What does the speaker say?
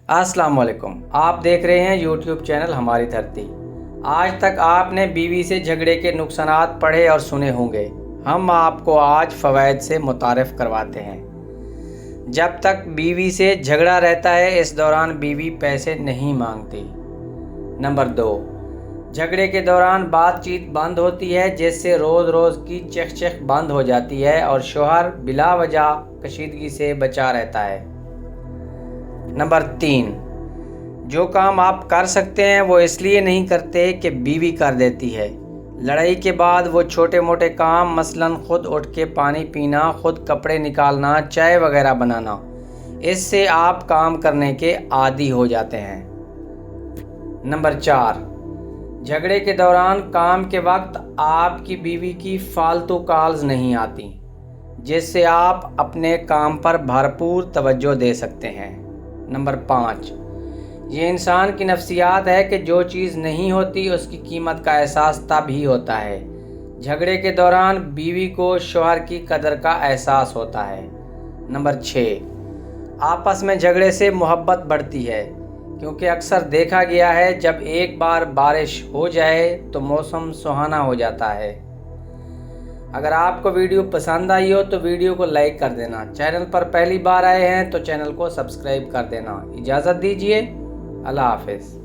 السلام علیکم، آپ دیکھ رہے ہیں یوٹیوب چینل ہماری دھرتی۔ آج تک آپ نے بیوی سے جھگڑے کے نقصانات پڑھے اور سنے ہوں گے۔ ہم آپ کو آج فوائد سے متعارف کرواتے ہیں۔ جب تک بیوی سے جھگڑا رہتا ہے اس دوران بیوی پیسے نہیں مانگتی۔ نمبر 2، جھگڑے کے دوران بات چیت بند ہوتی ہے، جس سے روز روز کی چخ چخ بند ہو جاتی ہے اور شوہر بلا وجہ کشیدگی سے بچا رہتا ہے۔ نمبر 3، جو کام آپ کر سکتے ہیں وہ اس لیے نہیں کرتے کہ بیوی کر دیتی ہے۔ لڑائی کے بعد وہ چھوٹے موٹے کام، مثلاً خود اٹھ کے پانی پینا، خود کپڑے نکالنا، چائے وغیرہ بنانا، اس سے آپ کام کرنے کے عادی ہو جاتے ہیں۔ نمبر 4، جھگڑے کے دوران کام کے وقت آپ کی بیوی کی فالتو کالز نہیں آتی، جس سے آپ اپنے کام پر بھرپور توجہ دے سکتے ہیں۔ نمبر 5، یہ انسان کی نفسیات ہے کہ جو چیز نہیں ہوتی اس کی قیمت کا احساس تب ہی ہوتا ہے۔ جھگڑے کے دوران بیوی کو شوہر کی قدر کا احساس ہوتا ہے۔ نمبر 6، آپس میں جھگڑے سے محبت بڑھتی ہے، کیونکہ اکثر دیکھا گیا ہے جب ایک بار بارش ہو جائے تو موسم سہانا ہو جاتا ہے۔ اگر آپ کو ویڈیو پسند آئی ہو تو ویڈیو کو لائک کر دینا۔ چینل پر پہلی بار آئے ہیں تو چینل کو سبسکرائب کر دینا۔ اجازت دیجیے، اللہ حافظ۔